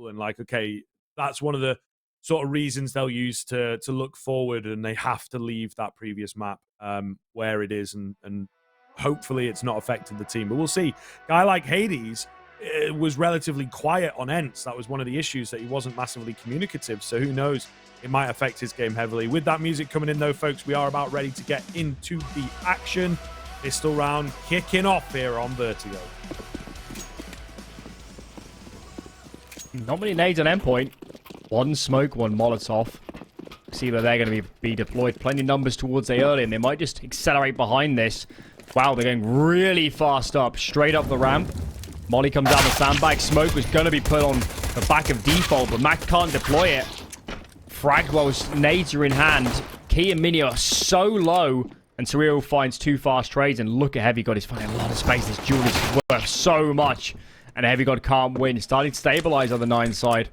and like, okay, that's one of the sort of reasons they'll use to look forward, and they have to leave that previous map where it is, and hopefully it's not affected the team. But we'll see. Guy like Hades was relatively quiet on Ents. That was one of the issues, that he wasn't massively communicative. So who knows? It might affect his game heavily. With that music coming in, though, folks, we are about ready to get into the action. Pistol round kicking off here on Vertigo. Not many nades on Endpoint. One smoke, one Molotov. See where they're going to be deployed. Plenty of numbers towards A early, and they might just accelerate behind this. Wow, they're going really fast up. Straight up the ramp. Molly comes down the sandbag. Smoke was going to be put on the back of default, but Mac can't deploy it. Fragwell's nades are in hand. Key and Mynio are so low, and Surreal finds 2 fast trades, and look at HeavyGoD. He's finding a lot of space. This duel is worth so much, and HeavyGoD can't win. He's starting to stabilize on the 9 side.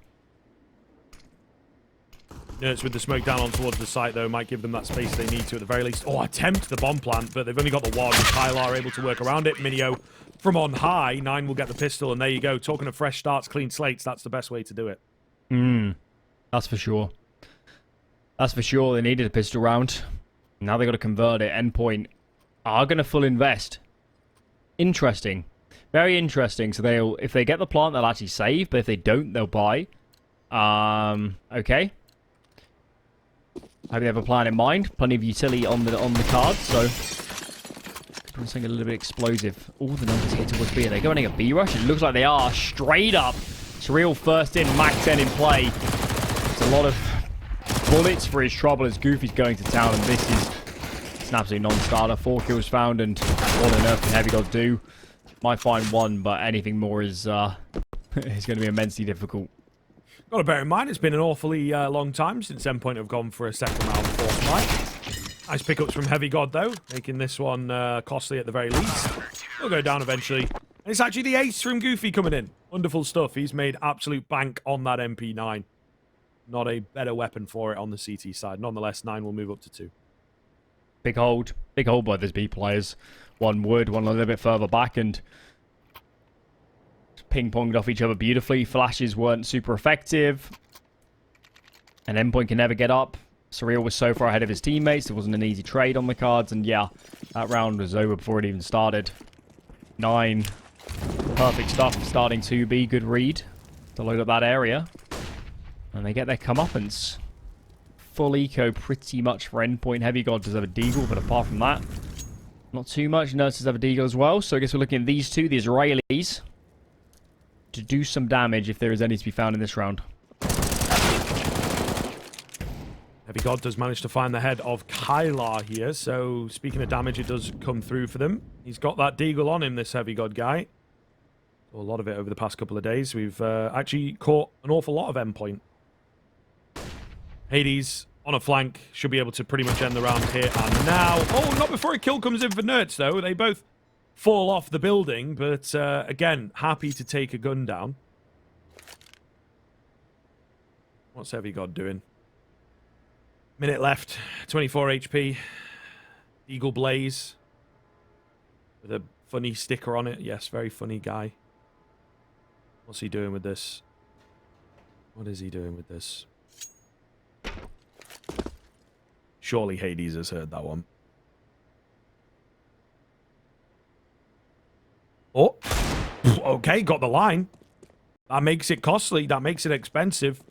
Nerds with the smoke down on towards the site, though, might give them that space they need to at the very least. Oh, attempt the bomb plant, but they've only got the one. Kylar able to work around it. Mynio from on high. 9 will get the pistol, and there you go. Talking of fresh starts, clean slates, that's the best way to do it. That's for sure. That's for sure. They needed a pistol round. Now they got to convert it. Endpoint are going to full invest. Interesting. Very interesting. So they'll, if they get the plant, they'll actually save, but if they don't, they'll buy. Okay. Hope they have a plan in mind. Plenty of utility on the card, so something a little bit explosive. All the numbers here towards B. Are they going to a B rush? It looks like they are. Straight up. Surreal first in, Mac 10 in play. It's a lot of bullets for his trouble as Goofy's going to town, and this is it's an absolute non-starter. 4 kills found, and what on earth can HeavyGoD do? Might find 1, but anything more is is going to be immensely difficult. Got to bear in mind, it's been an awfully long time since Endpoint have gone for a second round fourth fight. Nice pickups from HeavyGoD, though, making this one costly at the very least. He'll go down eventually. And it's actually the ace from Goofy coming in. Wonderful stuff. He's made absolute bank on that MP9. Not a better weapon for it on the CT side. Nonetheless, 9 will move up to 2. Big hold by those B players. One wood, one a little bit further back, and ping-ponged off each other beautifully. Flashes weren't super effective. And Endpoint can never get up. Surreal was so far ahead of his teammates. It wasn't an easy trade on the cards. And yeah, that round was over before it even started. 9. Perfect stuff. Starting 2B. Good read to load up that area. And they get their comeuppance. Full eco pretty much for Endpoint. HeavyGoD does have a deagle, but apart from that, not too much. Nurses have a deagle as well. So I guess we're looking at these two, the Israelis, to do some damage if there is any to be found in this round. HeavyGoD does manage to find the head of Kylar here. So speaking of damage, it does come through for them. He's got that deagle on him, this HeavyGoD guy. A lot of it over the past couple of days. We've actually caught an awful lot of Endpoint. Hades on a flank should be able to pretty much end the round here and now. Oh, not before a kill comes in for Nerds, though. They both fall off the building, but again, happy to take a gun down. What's HeavyGoD doing? Minute left, 24 HP. Eagle Blaze with a funny sticker on it. Yes, very funny guy. What's he doing with this? What is he doing with this? Surely Hades has heard that one. Oh, okay, got the line. That makes it costly. That makes it expensive.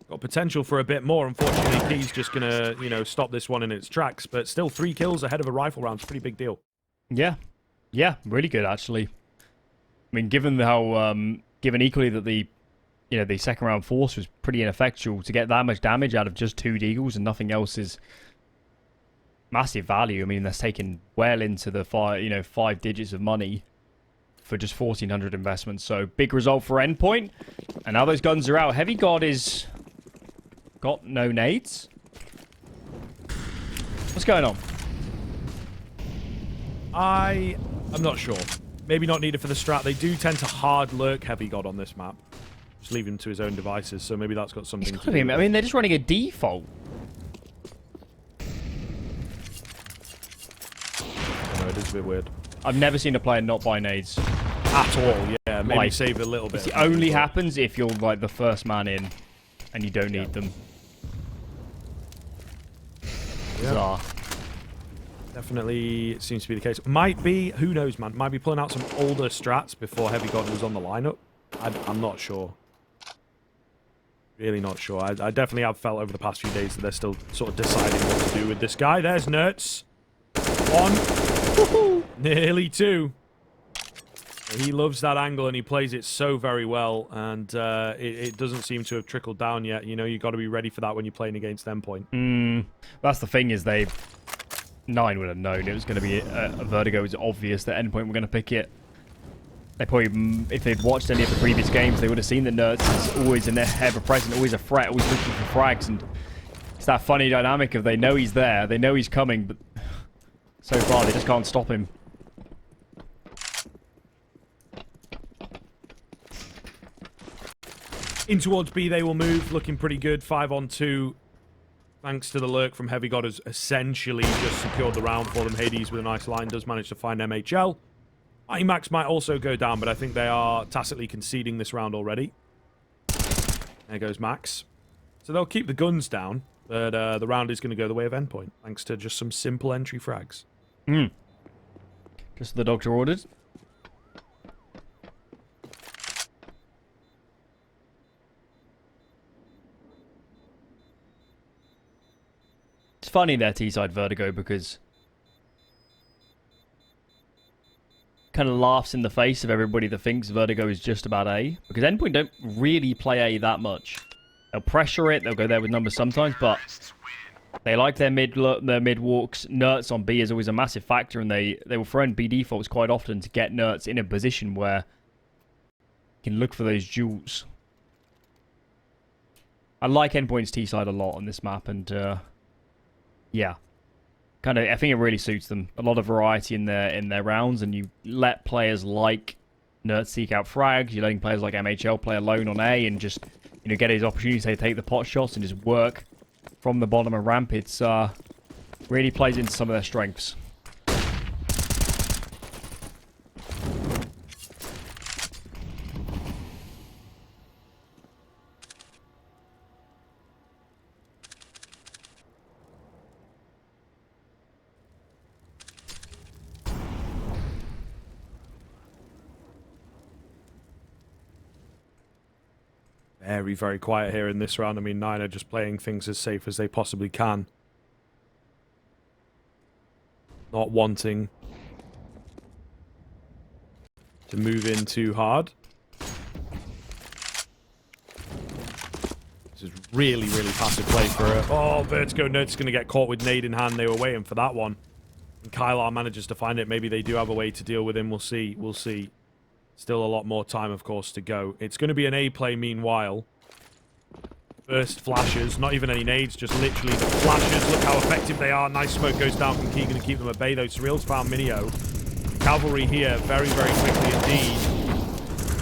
Got potential for a bit more. Unfortunately, Key's just going to, you know, stop this one in its tracks. But still, 3 kills ahead of a rifle round. It's a pretty big deal. Yeah. Yeah, really good, actually. I mean, given how, given equally that the, you know, the second round force was pretty ineffectual, to get that much damage out of just 2 deagles and nothing else is massive value. I mean, that's taken well into the 5 digits of money for just 1,400 investments. So big result for Endpoint. And now those guns are out. HeavyGoD is got no nades. What's going on? I'm not sure. Maybe not needed for the strat. They do tend to hard lurk HeavyGoD on this map. Just leave him to his own devices, so maybe that's got something to do with it. I mean, they're just running a default. I know, it is a bit weird. I've never seen a player not buy nades. at all. Yeah, maybe Like, save a little bit. It only happens if you're like the first man in and you don't need them. Bizarre. Definitely seems to be the case. Might be, who knows, man. Might be pulling out some older strats before HeavyGoD was on the lineup. I'm not sure. Really not sure. I definitely have felt over the past few days that they're still sort of deciding what to do with this guy. There's Nerds. 1. Nearly 2. He loves that angle and he plays it so very well. And it doesn't seem to have trickled down yet. You know, you got to be ready for that when you're playing against Endpoint. That's the thing is Nine would have known it was going to be a Vertigo. It was obvious that Endpoint were going to pick it. They probably, if they'd watched any of the previous games, they would have seen that Nerds is always an ever-present, always a threat, always looking for frags. And it's that funny dynamic of they know he's there, they know he's coming, but so far they just can't stop him. In towards B they will move, looking pretty good. 5-on-2. Thanks to the lurk from HeavyGoD has essentially just secured the round for them. Hades with a nice line does manage to find MHL. Max might also go down, but I think they are tacitly conceding this round already. There goes Max. So they'll keep the guns down, but the round is going to go the way of Endpoint, thanks to just some simple entry frags. Just the doctor ordered. It's funny their T-side Vertigo because kind of laughs in the face of everybody that thinks Vertigo is just about A, because Endpoint don't really play A that much. They'll pressure it, they'll go there with numbers sometimes, but they like their mid walks. Nerds on B is always a massive factor, and they will throw in B defaults quite often to get Nerds in a position where you can look for those jewels. I like Endpoint's T-side a lot on this map, and yeah. Kind of, I think it really suits them. A lot of variety in their rounds, and you let players like Nerds seek out frags. You're letting players like MHL play alone on A and just, you know, get his opportunities to take the pot shots and just work from the bottom of ramp. It's really plays into some of their strengths. Very, very quiet here in this round. I mean, Nine are just playing things as safe as they possibly can. Not wanting to move in too hard. This is really, really passive play for her. Oh, Vertigo Nerds going to get caught with nade in hand. They were waiting for that one. And Kylar manages to find it. Maybe they do have a way to deal with him. We'll see. We'll see. Still a lot more time, of course, to go. It's going to be an A play meanwhile. First flashes, not even any nades, just literally the flashes. Look how effective they are. Nice smoke goes down from Keegan to keep them at bay, though. Surreal's found mynio. Cavalry here, very, very quickly indeed.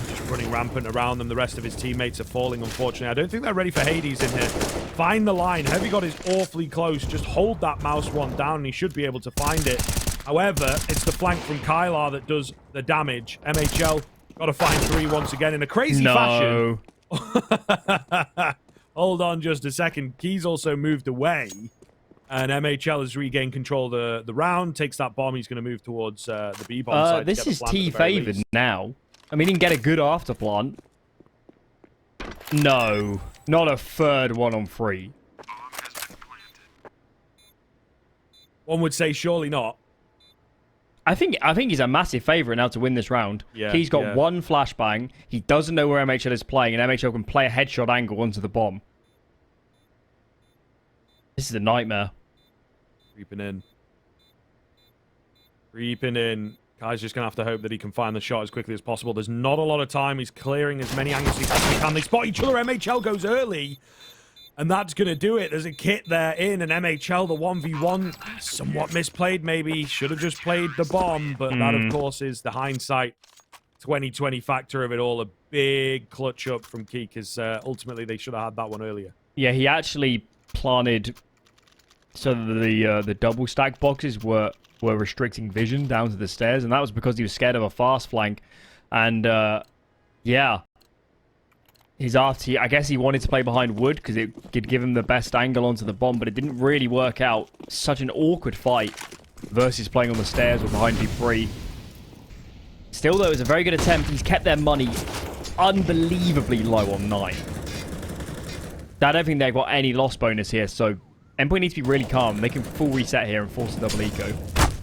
Just running rampant around them. The rest of his teammates are falling, unfortunately. I don't think they're ready for Hades in here. Find the line. HeavyGoD is awfully close. Just hold that mouse one down, and he should be able to find it. However, it's the flank from Kylar that does the damage. MHL got to find 3 once again in a crazy fashion. Hold on just a second. Keys also moved away. And MHL has regained control of the round. Takes that bomb. He's going to move towards the B bomb side. This is T-favored now. I mean, he can get a good after plant. No. Not a third 1-on-3. One would say surely not. I think he's a massive favourite now to win this round. Yeah, he's got one flashbang. He doesn't know where MHL is playing, and MHL can play a headshot angle onto the bomb. This is a nightmare. Creeping in. Creeping in. Kai's just going to have to hope that he can find the shot as quickly as possible. There's not a lot of time. He's clearing as many angles as he possibly can. They spot each other. MHL goes early. And that's going to do it. There's a kit there in, and MHL, the 1v1, somewhat misplayed maybe. Should have just played the bomb, but that, of course, is the hindsight 2020 factor of it all. A big clutch up from Key, because ultimately they should have had that one earlier. Yeah, he actually planted so that the double stack boxes were restricting vision down to the stairs, and that was because he was scared of a fast flank. And, yeah. He's after... I guess he wanted to play behind wood because it could give him the best angle onto the bomb, but it didn't really work out. Such an awkward fight versus playing on the stairs or behind debris. Still, though, it was a very good attempt. He's kept their money unbelievably low on 9. I don't think they've got any loss bonus here, so Endpoint needs to be really calm. They can full reset here and force a double eco.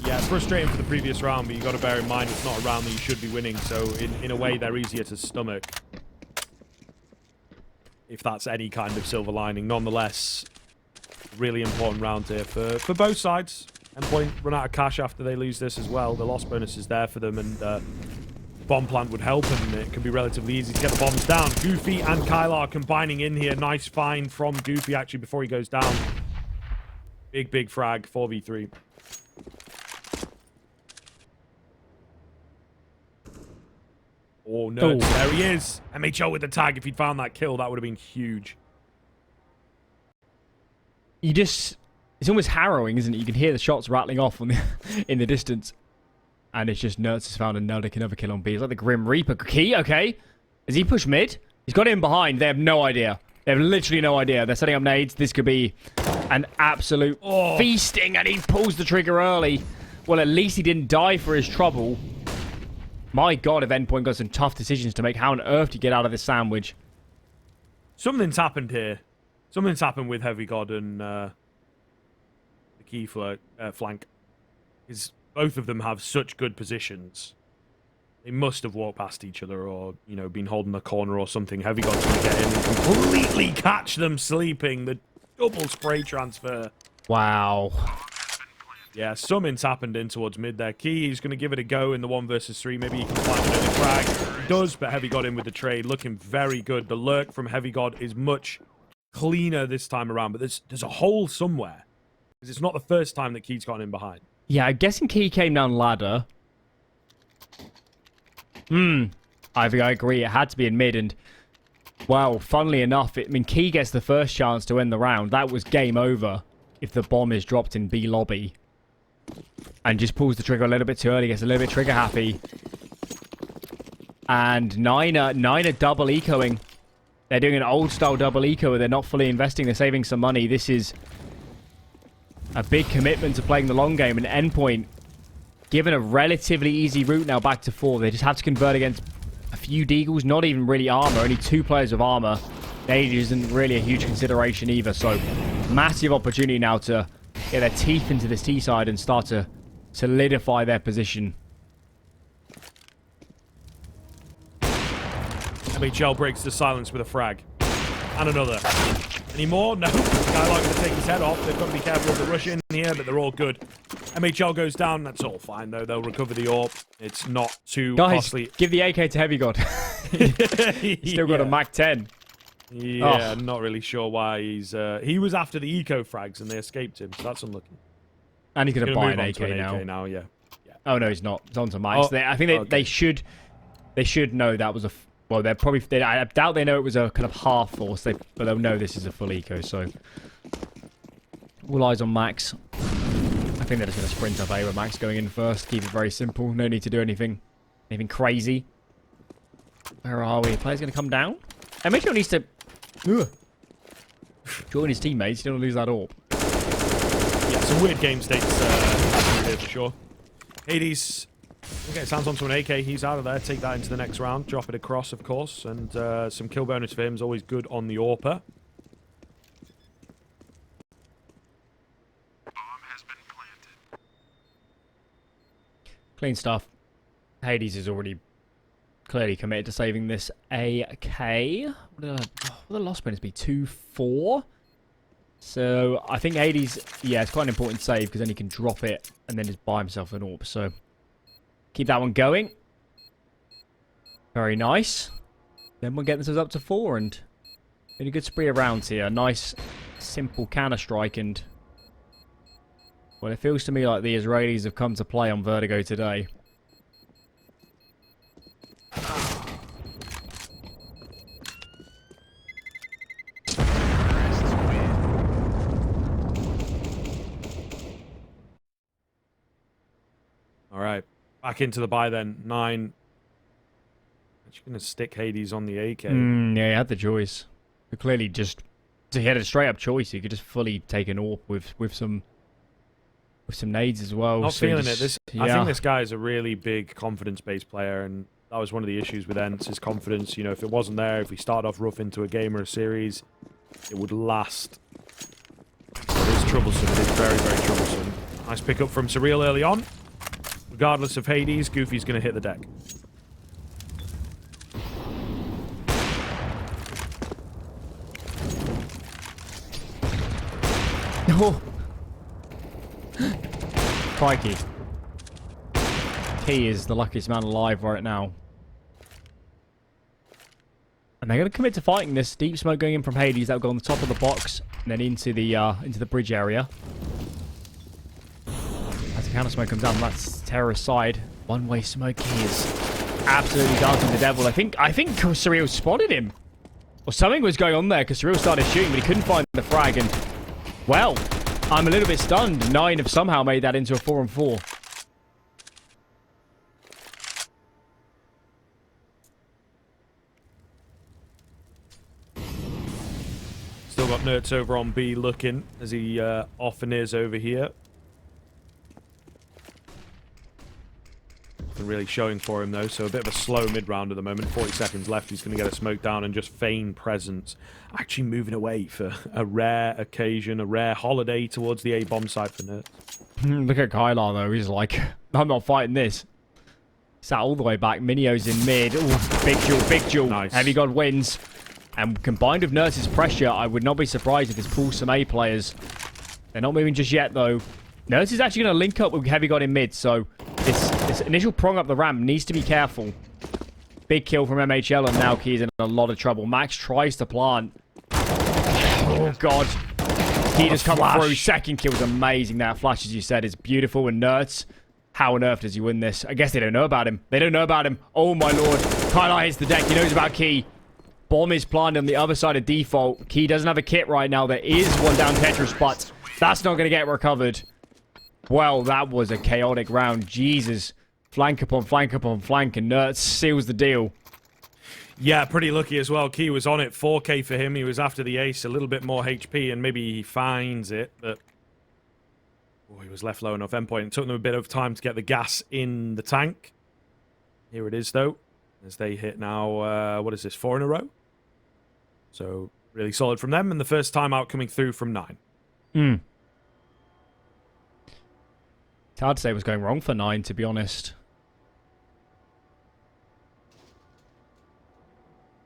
Yeah, it's frustrating for the previous round, but you've got to bear in mind it's not a round that you should be winning, so in a way they're easier to stomach. If that's any kind of silver lining. Nonetheless, really important round here for both sides. Endpoint run out of cash after they lose this as well. The loss bonus is there for them, and bomb plant would help, and it can be relatively easy to get the bombs down. Goofy and Kylar combining in here. Nice find from Goofy, actually, before he goes down. Big frag, 4v3. Oh, no. Ooh. There he is. MHL with the tag. If he'd found that kill, that would have been huge. You just... It's almost harrowing, isn't it? You can hear the shots rattling off on the, in the distance. And it's just Nerds has found another kill on B. It's like the Grim Reaper. Key, okay. Has he pushed mid? He's got in behind. They have no idea. They have literally no idea. They're setting up nades. This could be an absolute feasting. And he pulls the trigger early. Well, at least he didn't die for his trouble. My God, if Endpoint got some tough decisions to make. How on earth do you get out of this sandwich? Something's happened here. Something's happened with HeavyGoD and the key flank. Both of them have such good positions. They must have walked past each other or, you know, been holding the corner or something. HeavyGoD's going to get in and completely catch them sleeping. The double spray transfer. Wow. Yeah, something's happened in towards mid there. Key, he's going to give it a go in the 1 versus 3. Maybe he can plant another frag. He does, but HeavyGoD in with the trade. Looking very good. The lurk from HeavyGoD is much cleaner this time around, but there's a hole somewhere. Because it's not the first time that Key's gotten in behind. Yeah, I'm guessing Key came down ladder. I agree. It had to be in mid, and well, funnily enough, Key gets the first chance to end the round. That was game over if the bomb is dropped in B lobby. And just pulls the trigger a little bit too early, gets a little bit trigger happy. And Niner double ecoing. They're doing an old style double eco where they're not fully investing, they're saving some money. This is a big commitment to playing the long game, and Endpoint given a relatively easy route now back to 4. They just have to convert against a few deagles, not even really armor, only 2 players of armor. Age isn't really a huge consideration either, so massive opportunity now to get their teeth into this T side and start to solidify their position. MHL breaks the silence with a frag. And another. Any more? No. Kylar going to take his head off. They've got to be careful of the rush in here, but they're all good. MHL goes down. That's all fine, though. They'll recover the AWP. It's not too costly. Give the AK to HeavyGoD. He's still got a Mac 10. Yeah, not really sure why he's... he was after the eco frags, and they escaped him, so that's unlucky. And he's going to buy an AK now. Yeah. Oh, no, he's not. It's on to Max. I think they should know that was a... Well, they're probably... I doubt they know it was a kind of half force, but they'll know this is a full eco, so... All eyes on Max. I think they're just going to sprint up A with Max going in first. Keep it very simple. No need to do anything crazy. Where are we? Player's going to come down? And make sure he needs to... join his teammates. You don't lose that AWP. Yeah, some weird game states happening here for sure. Hades... Okay, sounds onto an AK. He's out of there. Take that into the next round. Drop it across, of course. And some kill bonus for him is always good on the AWPer. Clean stuff. Hades is already clearly committed to saving this AK. What will the loss bonus be? 2-4? So I think Hades, yeah, it's quite an important save because then he can drop it and then just buy himself an AWP. So keep that one going. Very nice. Then we'll get themselves up to 4 and in a good spree of rounds here. Nice, simple counter-strike and... Well, it feels to me like the Israelis have come to play on Vertigo today. All right. Back into the buy then. 9 Actually going to stick Hades on the AK. Yeah, he had the choice. He clearly just... So he had a straight-up choice. He could just fully take an AWP with some nades as well. Not so feeling just, it. yeah. I think this guy is a really big confidence-based player, and that was one of the issues with Ents, his confidence. You know, if it wasn't there, if we started off rough into a game or a series, it would last. It is troublesome. It is very, very troublesome. Nice pick up from Surreal early on. Regardless of Hades, Goofy's going to hit the deck. Oh. Crikey. Key is the luckiest man alive right now. And they're going to commit to fighting this. Deep smoke going in from Hades. That'll go on the top of the box and then into the bridge area. As the counter smoke comes down, that's terrorist side. One-way smoke. He is absolutely dancing the devil. I think Surreal spotted him. Or something was going on there because Surreal started shooting, but he couldn't find the frag. And, well, I'm a little bit stunned. 9 have somehow made that into a 4-on-4. Still got Nerds over on B looking as he often is over here. Nothing really showing for him though, so a bit of a slow mid-round at the moment. 40 seconds left. He's going to get a smoke down and just feign presence. Actually moving away for a rare occasion, a rare holiday towards the A-bomb site for Nerds. Look at Kylar though. He's like, I'm not fighting this. Sat all the way back. Minio's in mid. Ooh, big duel. Nice. HeavyGoD wins. And combined with Nurse's pressure, I would not be surprised if this pulls some A players. They're not moving just yet, though. Nurse is actually going to link up with HeavyGoD in mid, so this initial prong up the ramp needs to be careful. Big kill from MHL, and now Key's in a lot of trouble. Max tries to plant. Oh, God. Key just come through. Second kill was amazing. That flash, as you said, is beautiful. And Nerds, how on earth does he win this? I guess they don't know about him. They don't know about him. Oh, my Lord. Kylar hits the deck. He knows about Key. Bomb is planted on the other side of default. Key doesn't have a kit right now. There is one down Tetris, but that's not going to get recovered. Well, that was a chaotic round. Jesus. Flank upon flank upon flank, and Nerds seals the deal. Yeah, pretty lucky as well. Key was on it. 4K for him. He was after the ace. A little bit more HP, and maybe he finds it, but... Oh, he was left low enough. Endpoint. It took them a bit of time to get the gas in the tank. Here it is, though. As they hit now, what is this, 4 in a row? So, really solid from them, and the first time out coming through from 9. It's hard to say what's going wrong for 9, to be honest.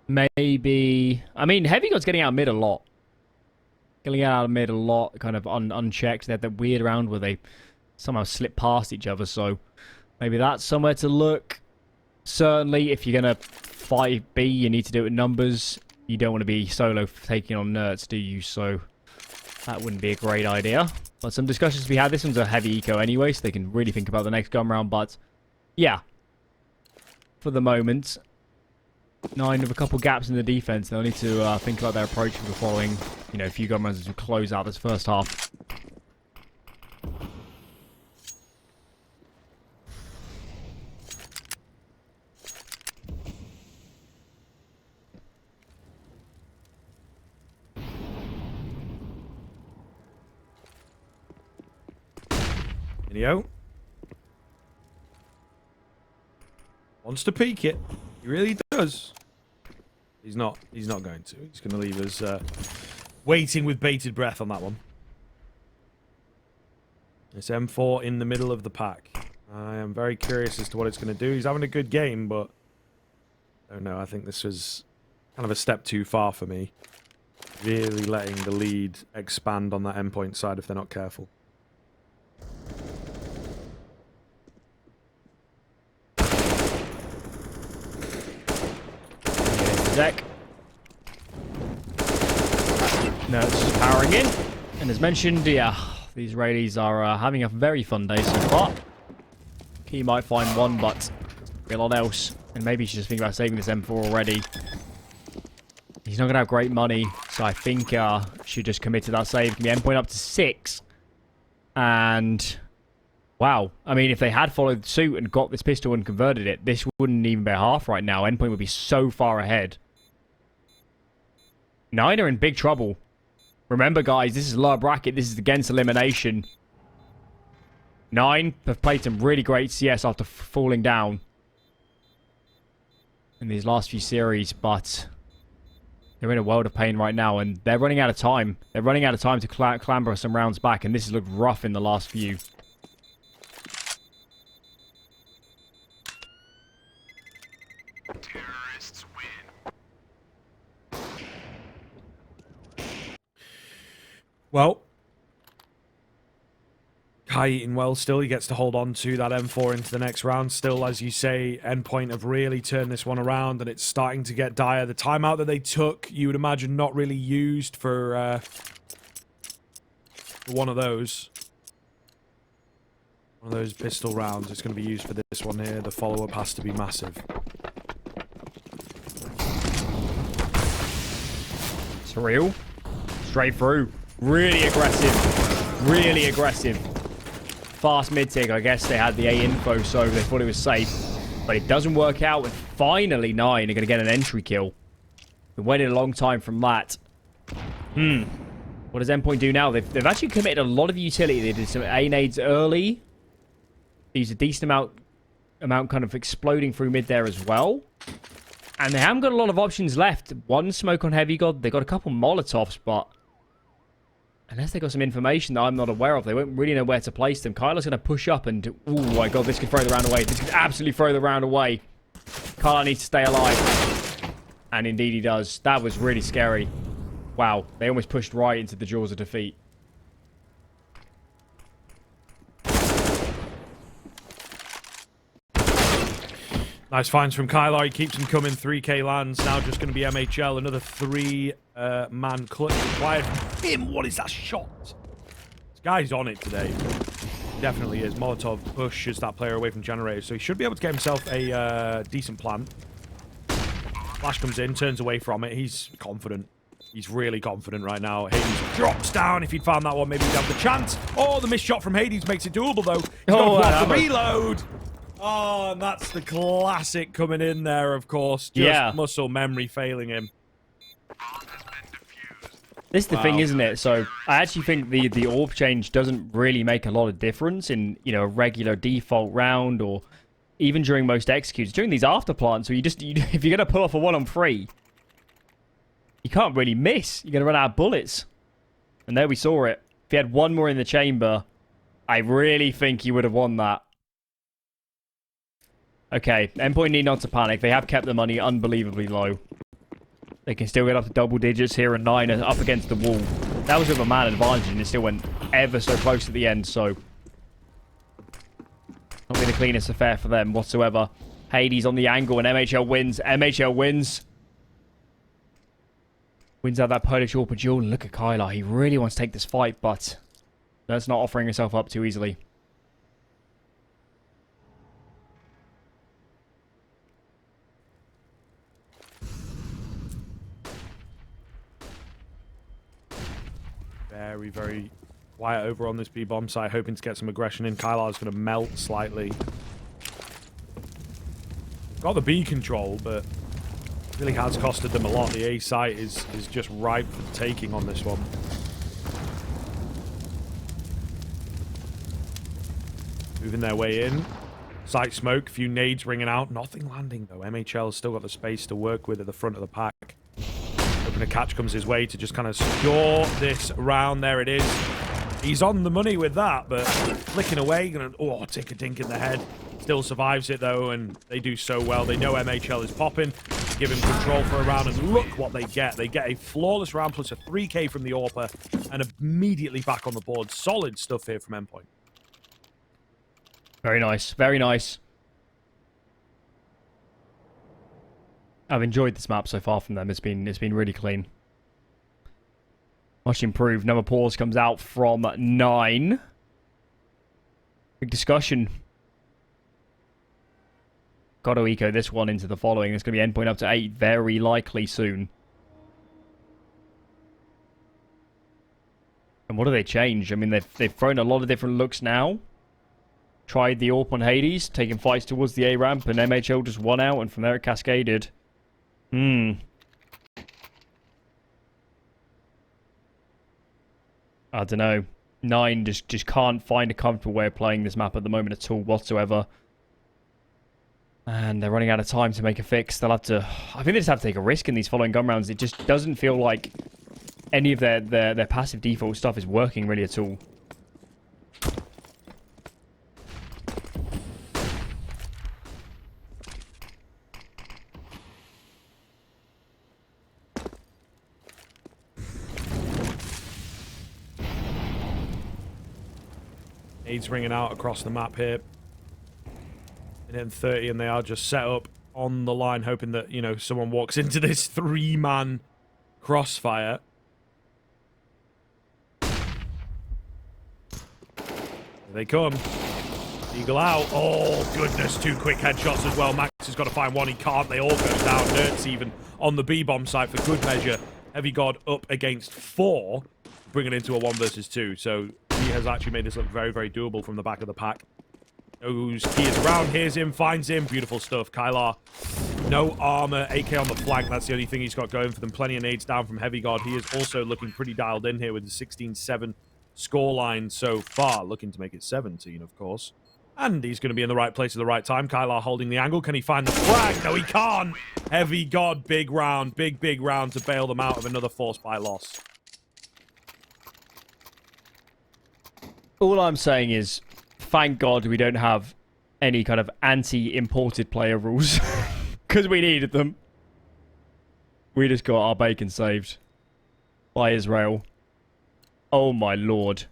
Maybe... I mean, HeavyGoD's getting out mid a lot. Getting out of mid a lot, kind of unchecked. They had that weird round where they somehow slip past each other, so maybe that's somewhere to look. Certainly, if you're going to fight B, you need to do it with numbers. You don't want to be solo taking on Nerds, do you? So that wouldn't be a great idea. But some discussions to be had. This one's a heavy eco anyway, so they can really think about the next gun round. But yeah, for the moment, 9 with a couple gaps in the defense. They'll need to think about their approach for the following, few gun rounds as we close out this first half. Mynio wants to peek it. He really does. He's not going to. He's going to leave us waiting with bated breath on that one. It's M4 in the middle of the pack. I am very curious as to what it's going to do. He's having a good game, but I don't know. I think this was kind of a step too far for me. Really letting the lead expand on that Endpoint side if they're not careful. Deck. No, it's just powering in. And as mentioned, yeah, these Rayleighs are having a very fun day so far. Key might find one, but a lot else. And maybe he should just think about saving this M4 already. He's not going to have great money, so I think should just commit to that save. Can be Endpoint up to 6. And, Wow. I mean, if they had followed suit and got this pistol and converted it, this wouldn't even be half right now. Endpoint would be so far ahead. 9 are in big trouble. Remember, guys, this is lower bracket. This is against elimination. 9 have played some really great CS after falling down in these last few series, but they're in a world of pain right now, and they're running out of time. They're running out of time to clamber some rounds back, and this has looked rough in the last few. Terrorists win. Well, Kai eating well still. He gets to hold on to that M4 into the next round. Still, as you say, Endpoint have really turned this one around, and it's starting to get dire. The timeout that they took, you would imagine, not really used for one of those. One of those pistol rounds. It's going to be used for this one here. The follow-up has to be massive. Surreal. Straight through. Really aggressive. Really aggressive. Fast mid-tick. I guess they had the A info, so they thought it was safe. But it doesn't work out, and finally 9 are going to get an entry kill. Been waiting a long time from that. What does Endpoint do now? They've actually committed a lot of utility. They did some A nades early. They used a decent amount kind of exploding through mid there as well. And they haven't got a lot of options left. One smoke on HeavyGoD. They got a couple Molotovs, but unless they got some information that I'm not aware of, they won't really know where to place them. Kylar's going to push up and... Oh my god, this could throw the round away. This could absolutely throw the round away. Kylar needs to stay alive. And indeed he does. That was really scary. Wow, they almost pushed right into the jaws of defeat. Nice finds from Kylar. He keeps them coming. 3k lands. Now just going to be MHL. Another 3-man clutch required from him. What is that shot? This guy's on it today. Definitely is. Molotov pushes that player away from generator, so he should be able to get himself a decent plant. Flash comes in, turns away from it. He's confident. He's really confident right now. Hades drops down. If he'd found that one, maybe he'd have the chance. Oh, the missed shot from Hades makes it doable, though. He's got to block the reload. Oh, and that's the classic coming in there, of course. Just muscle memory failing him. This is the thing, isn't it? So I actually think the AWP change doesn't really make a lot of difference in, you know, a regular default round or even during most executes. During these after plants, where if you're going to pull off a 1-on-3, you can't really miss. You're going to run out of bullets. And there we saw it. If he had one more in the chamber, I really think he would have won that. Okay, Endpoint need not to panic. They have kept the money unbelievably low. They can still get up to double digits here, and 9 are up against the wall. That was with a man advantage, and it still went ever so close at the end, so... Not be the cleanest affair for them whatsoever. Hades on the angle, and MHL wins. MHL wins. Wins out that Polish AWP duel, and look at Kylar. He really wants to take this fight, but... That's not offering himself up too easily. Very, very quiet over on this B-bomb site, hoping to get some aggression in. Kylar's going to melt slightly. Got the B control, but really has costed them a lot. The A site is just ripe for the taking on this one. Moving their way in. Site smoke, few nades ringing out. Nothing landing, though. MHL's still got the space to work with at the front of the pack. Hoping a catch comes his way to just kind of secure this round. There it is. He's on the money with that, but flicking away. Gonna, oh, take a dink in the head. Still survives it, though, and they do so well. They know MHL is popping. Give him control for a round, and look what they get. They get a flawless round plus a 3k from the AWPer, and immediately back on the board. Solid stuff here from Endpoint. Very nice. Very nice. I've enjoyed this map so far from them. It's been really clean. Much improved. Another pause comes out from 9. Big discussion. Got to eco this one into the following. It's going to be Endpoint up to 8 very likely soon. And what do they change? I mean, they've thrown a lot of different looks now. tried the AWP on Hades, taking fights towards the A ramp, and MHL just won out, and from there it cascaded. I don't know. 9 just can't find a comfortable way of playing this map at the moment at all whatsoever. And they're running out of time to make a fix. They'll have to... I think they just have to take a risk in these following gun rounds. It just doesn't feel like any of their passive default stuff is working really at all. Nades ringing out across the map here. Minute and 30, and they are just set up on the line, hoping that, you know, someone walks into this 3-man crossfire. Here they come. Eagle out. Oh, goodness. 2 quick headshots as well. Max has got to find one. He can't. They all go down. Nerds even on the B-bomb side for good measure. HeavyGoD up against 4, bringing it into a 1 versus 2. So he has actually made this look very, very doable from the back of the pack. Knows he is around, hears him, finds him. Beautiful stuff. Kylar, no armor, AK on the flank. That's the only thing he's got going for them. Plenty of nades down from HeavyGoD. He is also looking pretty dialed in here with the 16-7 scoreline so far. Looking to make it 17, of course. And he's going to be in the right place at the right time. Kylar holding the angle. Can he find the frag? No, he can't. HeavyGoD, big round. Big round to bail them out of another force by loss. All I'm saying is, thank God we don't have any kind of anti-imported player rules. Because we needed them. We just got our bacon saved. By Israel. Oh my lord.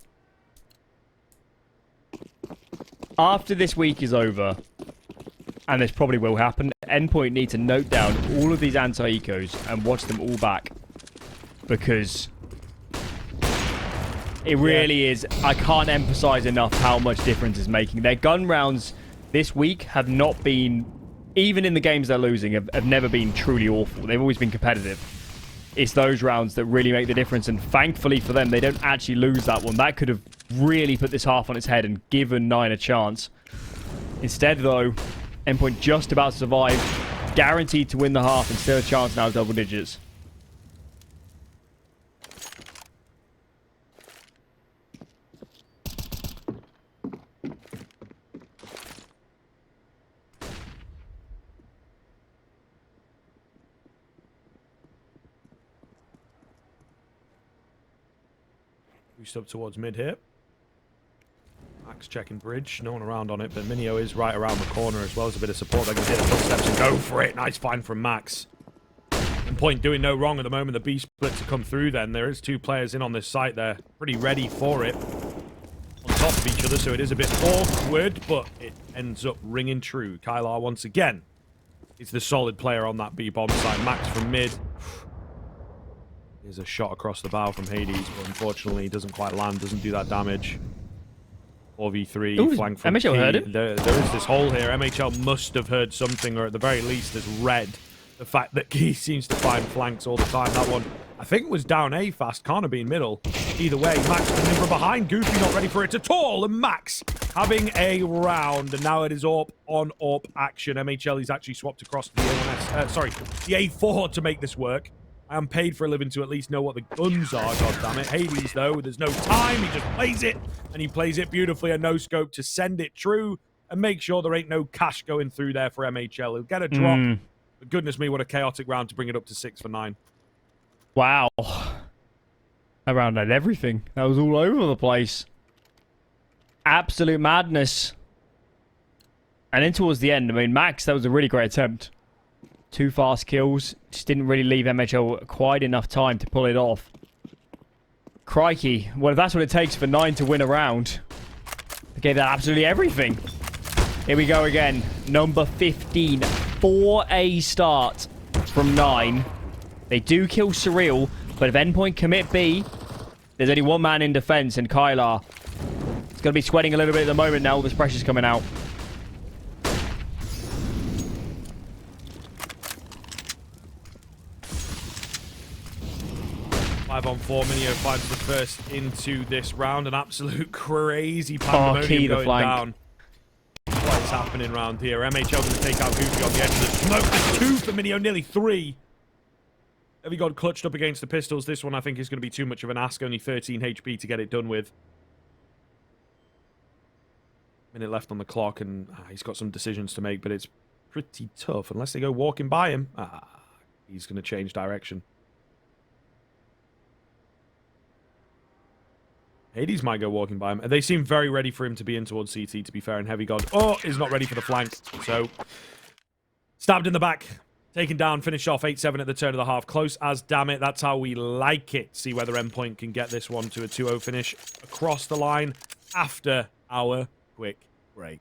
After this week is over, and this probably will happen, Endpoint need to note down all of these anti-ecos and watch them all back. Because... it really is. I can't emphasize enough how much difference it's making. Their gun rounds this week have not been, even in the games they're losing, have never been truly awful. They've always been competitive. It's those rounds that really make the difference, and thankfully for them, they don't actually lose that one. That could have really put this half on its head and given 9 a chance. Instead, though, Endpoint just about to survive, guaranteed to win the half, and still a chance now of double digits. Boost up towards mid here. Max checking bridge. No one around on it, but Mynio is right around the corner as well as a bit of support. They can hit the footsteps and go for it. Nice find from Max. Endpoint doing no wrong at the moment. The B split to come through then. There is 2 players in on this site there. Pretty ready for it. On top of each other, so it is a bit awkward, but it ends up ringing true. Kylar once again is the solid player on that B bomb side. Max from mid. Here's a shot across the bow from Hades, but unfortunately it doesn't quite land, doesn't do that damage. 4v3, flank from MHL T. heard it. There is this hole here. MHL must have heard something, or at the very least has read the fact that Key seems to find flanks all the time. That one, I think, was down A fast. Can't have been middle. Either way, Max comes in from behind. Goofy not ready for it at all. And Max having a round. And now it is AWP on AWP action. MHL is actually swapped across to the A1S, the A4 to make this work. I am paid for a living to at least know what the guns are, goddammit. Hades, though, there's no time. He just plays it, and he plays it beautifully. A no-scope to send it true and make sure there ain't no cash going through there for MHL. He'll get a drop. But goodness me, what a chaotic round to bring it up to 6 for 9. Wow. That round had everything. That was all over the place. Absolute madness. And then towards the end, I mean, Max, that was a really great attempt. 2 fast kills. Just didn't really leave MHL quite enough time to pull it off. Crikey. Well, if that's what it takes for 9 to win a round, they gave that absolutely everything. Here we go again. Number 15. 4A start from 9. They do kill Surreal, but if Endpoint commit B, there's only 1 man in defense, and Kylar is going to be sweating a little bit at the moment now. All this pressure's coming out. Five on 4, mynio finds the first into this round. An absolute crazy pandemonium Key the going flank. down. is happening around here. MHL going to take out Goofy on the edge of the smoke. There's 2 for mynio, nearly 3. HeavyGoD clutched up against the pistols. This one, I think, is going to be too much of an ask. Only 13 HP to get it done with. Minute left on the clock, and he's got some decisions to make, but it's pretty tough. Unless they go walking by him. He's going to change direction. Hades might go walking by him. They seem very ready for him to be in towards CT, to be fair, and HeavyGoD, is not ready for the flank. So, stabbed in the back. Taken down, finished off 8-7 at the turn of the half. Close as damn it. That's how we like it. See whether Endpoint can get this one to a 2-0 finish across the line after our quick break.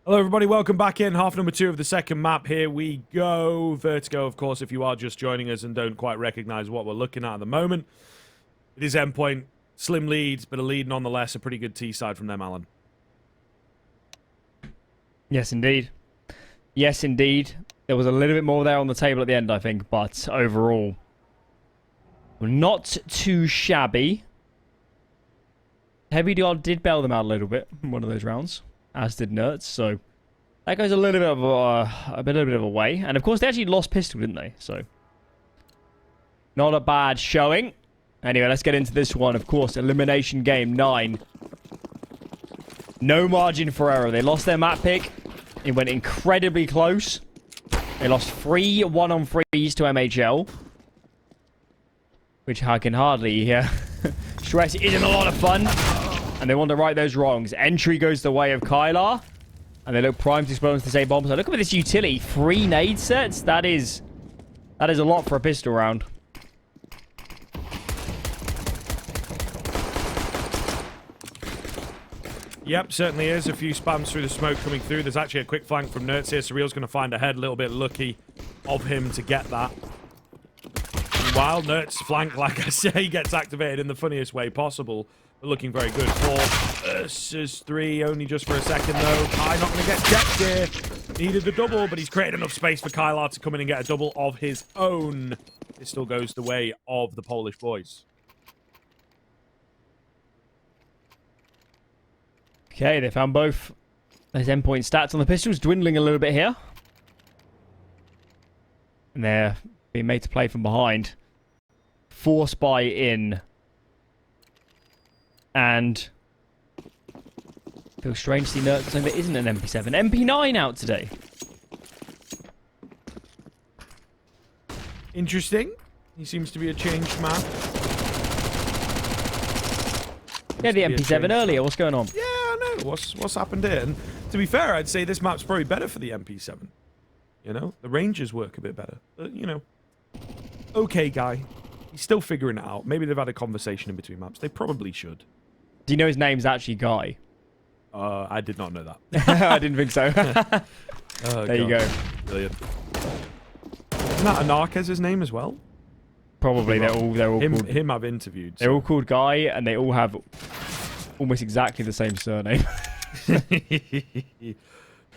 Hello, everybody. Welcome back in. Half number 2 of the second map. Here we go. Vertigo, of course, if you are just joining us and don't quite recognize what we're looking at the moment. It is Endpoint. Slim lead, but a lead nonetheless. A pretty good T-side from them, Alan. Yes, indeed. Yes, indeed. There was a little bit more there on the table at the end, I think, but overall, not too shabby. HeavyGoD did bail them out a little bit in one of those rounds, as did Nerds, so that goes a little bit of a bit of a way. And of course, they actually lost pistol, didn't they? So not a bad showing. Anyway, let's get into this one. Of course, elimination game 9. No margin for error. They lost their map pick. It went incredibly close. They lost 3 1-on-3s to MHL. which I can hardly stress isn't a lot of fun. And they want to right those wrongs. Entry goes the way of Kylar. And they look primed to explode to say bombs. So look at this utility. 3 nade sets. That is a lot for a pistol round. Yep, certainly is. A few spams through the smoke coming through. There's actually a quick flank from Nerds here. Surreal's going to find a head. A little bit lucky of him to get that. Meanwhile, Nerds flank, like I say, gets activated in the funniest way possible. But looking very good. 4 versus 3, only just for a second, though. Kai not going to get checked here. Needed the double, but he's created enough space for Kylar to come in and get a double of his own. It still goes the way of the Polish boys. Okay, they found both those endpoint stats on the pistols, dwindling a little bit here. And they're being made to play from behind. 4 spy in. And feels strange to see Nerd saying there isn't an MP7. MP9 out today. Interesting. He seems to be a changed man. Yeah, the MP7 earlier. What's going on? Yeah, I know. What's happened here? And to be fair, I'd say this map's probably better for the MP7. You know, the ranges work a bit better. But, you know, okay, guy. He's still figuring it out. Maybe they've had a conversation in between maps. They probably should. Do you know his name's actually Guy? I did not know that. I didn't think so. There you go. Brilliant. Isn't that Anarkez's name as well? Probably. They're all called... Him I've interviewed. They're all called Guy, and they all have almost exactly the same surname.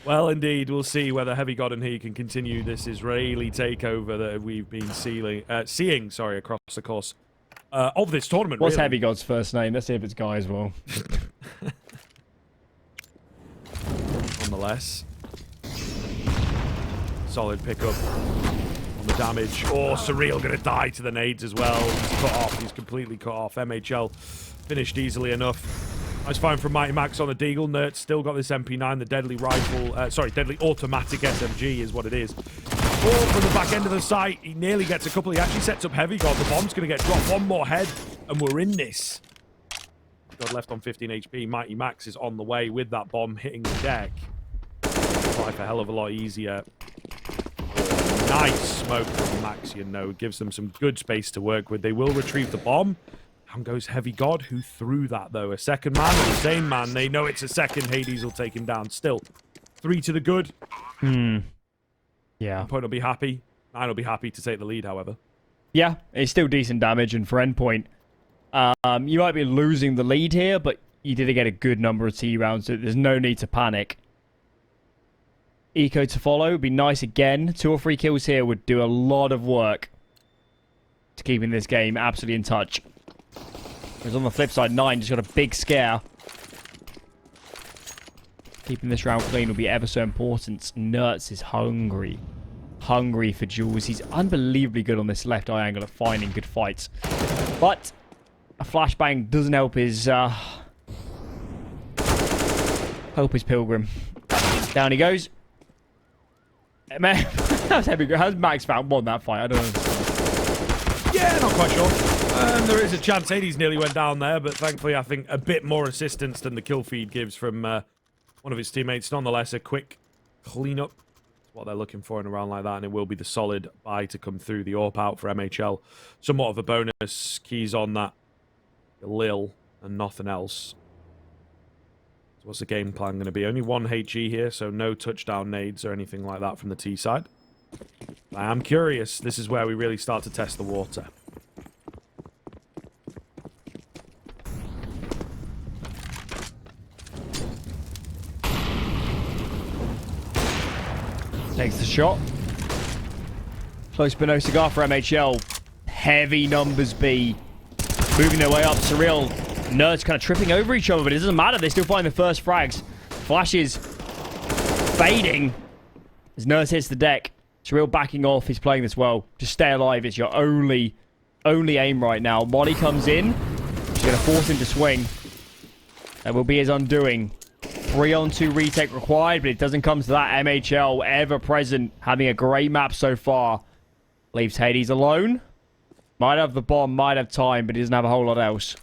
Well, indeed, we'll see whether HeavyGoD and he can continue this Israeli takeover that we've been seeing across the course of this tournament. What's really. HeavyGoD's first name? Let's see if it's Guy as well. Nonetheless, solid pickup on the damage. Oh, Surreal going to die to the nades as well. He's cut off. He's completely cut off. MHL finished easily enough. Nice find from Mighty Max on the Deagle. Nert still got this MP9, the deadly rifle. Deadly automatic SMG is what it is. Oh, from the back end of the site, he nearly gets a couple. He actually sets up HeavyGoD. The bomb's going to get dropped. One more head, and we're in this. God left on 15 HP. Mighty Max is on the way with that bomb hitting the deck. Life a hell of a lot easier. Nice smoke from Maxian node. Gives them some good space to work with. They will retrieve the bomb. Down goes HeavyGoD, who threw that, though. A second man, or the same man. They know it's a second. Hades will take him down. Still, 3 to the good. Yeah. Endpoint will be happy. 9 will be happy to take the lead, however. Yeah, it's still decent damage, and for Endpoint, you might be losing the lead here, but you did get a good number of T rounds, so there's no need to panic. Eco to follow would be nice again. 2 or 3 kills here would do a lot of work to keeping this game absolutely in touch. Whereas on the flip side, 9 just got a big scare. Keeping this round clean will be ever so important. Nerds is hungry. Hungry for jewels. He's unbelievably good on this left eye angle at finding good fights. But a flashbang doesn't help his pilgrim. Down he goes. Man, that was heavy. How's Max won that fight? I don't know. Yeah, not quite sure. There is a chance Hades nearly went down there, but thankfully I think a bit more assistance than the kill feed gives from one of his teammates. Nonetheless, a quick cleanup. That's what they're looking for in a round like that, and it will be the solid buy to come through. The AWP out for MHL. Somewhat of a bonus. Keys on that. Lil and nothing else. So what's the game plan going to be? Only 1 HE here, so no touchdown nades or anything like that from the T side. I am curious. This is where we really start to test the water. Takes the shot. Close but no cigar for MHL. Heavy numbers B. Moving their way up. Surreal. Nerds kind of tripping over each other, but it doesn't matter. They still find the first frags. Flashes fading as Nerds hits the deck. Surreal backing off. He's playing this well. Just stay alive. It's your only aim right now. Molly comes in. She's going to force him to swing. That will be his undoing. 3-on-2 retake required, but it doesn't come to that. MHL ever present, having a great map so far. Leaves Hades alone. Might have the bomb, might have time, but he doesn't have a whole lot else.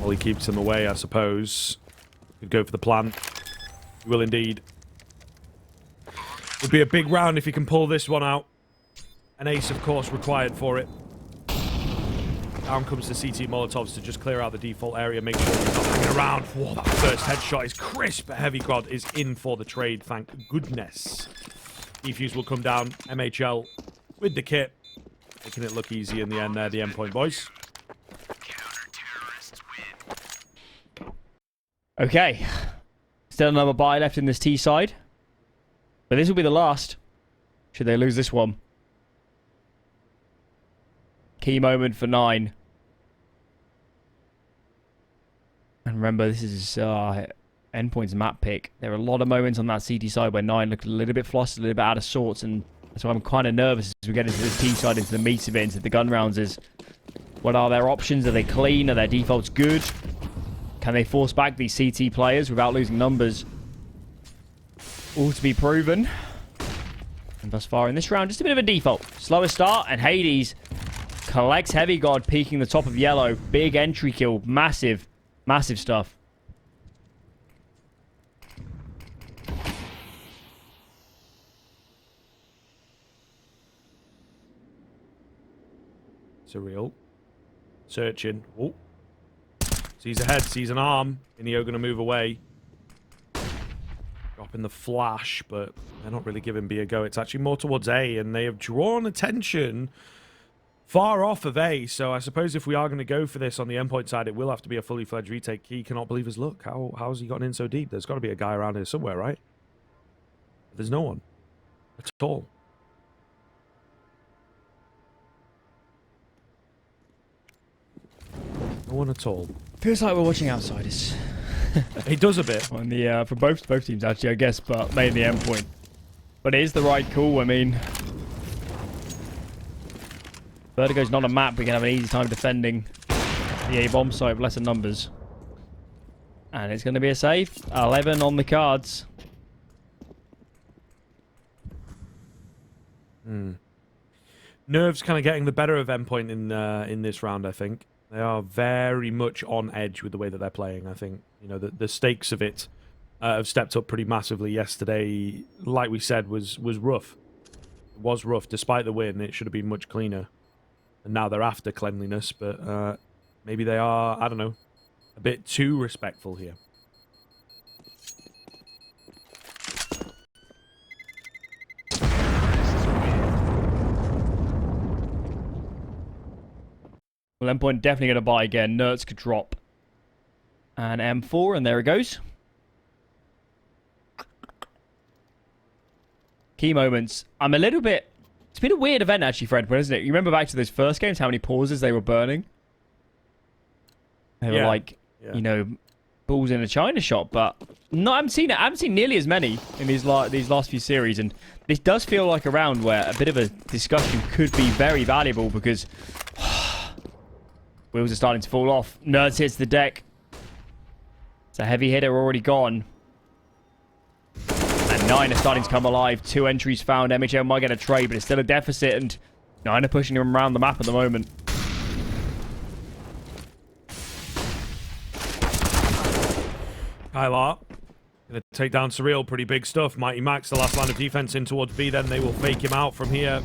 Well, he keeps him away, I suppose. Could go for the plant. He will indeed. Would be a big round if he can pull this one out. An ace, of course, required for it. Down comes the CT Molotovs to just clear out the default area, make sure he's not hanging around. Whoa, that first headshot is crisp. HeavyGoD is in for the trade, thank goodness. Defuse will come down. MHL with the kit. Making it look easy in the end there, the Endpoint boys. Okay. Still another buy left in this T side. But this will be the last. Should they lose this one? Key moment for 9. And remember, this is Endpoint's map pick. There are a lot of moments on that CT side where 9 looked a little bit flustered, a little bit out of sorts, and that's why I'm kind of nervous as we get into this T side, into the meat of it, into the gun rounds. Is what are their options? Are they clean? Are their defaults good? Can they force back these CT players without losing numbers? All to be proven. And thus far in this round, just a bit of a default. Slower start, and Hades collects HeavyGoD, peeking the top of yellow. Big entry kill. Massive, massive stuff. Surreal. Searching. Oh. Sees a head, sees an arm. mynio going to move away. Dropping the flash, but they're not really giving B a go. It's actually more towards A, and they have drawn attention far off of A. So I suppose if we are going to go for this on the Endpoint side, it will have to be a fully fledged retake. Key cannot believe his luck. How has he gotten in so deep? There's got to be a guy around here somewhere, right? There's no one at all. No one at all. Feels like we're watching Outsiders. It does a bit. On the for both teams actually, I guess, but mainly Endpoint. But it is the right call. I mean, Vertigo's not a map. We can have an easy time defending the A bomb site with lesser numbers, and it's going to be a safe 11 on the cards. Nerves kind of getting the better of Endpoint in this round, I think. They are very much on edge with the way that they're playing, I think. You know, the stakes of it have stepped up pretty massively yesterday. Like we said, was rough. It was rough. Despite the win, it should have been much cleaner. And now they're after cleanliness, but maybe they are, I don't know, a bit too respectful here. Well, Endpoint definitely going to buy again. Nerds could drop. And M4, and there it goes. Key moments. I'm a little bit... It's been a weird event, actually, Fred, isn't it? You remember back to those first games, how many pauses they were burning? They were like, you know, balls in a china shop, but... No, I haven't seen nearly as many in these last few series, and this does feel like a round where a bit of a discussion could be very valuable, because... Wheels are starting to fall off. Nerds hits the deck. It's a heavy hitter already gone. And 9 are starting to come alive. 2 entries found. MHL might get a trade, but it's still a deficit. And 9 are pushing him around the map at the moment. Kylar going to take down Surreal. Pretty big stuff. Mighty Max, the last line of defense in towards B. Then they will fake him out from here.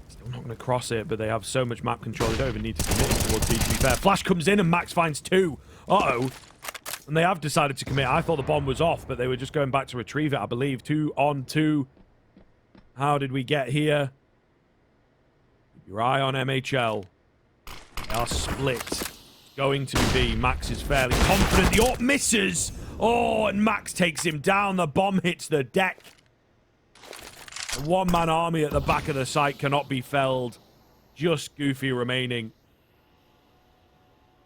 Still not going to cross it, but they have so much map control. They don't even need to commit towards B, to be fair. Flash comes in and Max finds 2. Uh-oh. And they have decided to commit. I thought the bomb was off, but they were just going back to retrieve it, I believe. 2 on 2. How did we get here? Keep your eye on MHL. They are split. Going to be B. Max is fairly confident. The AWP misses. Oh, and Max takes him down. The bomb hits the deck. The one-man army at the back of the site cannot be felled. Just Goofy remaining.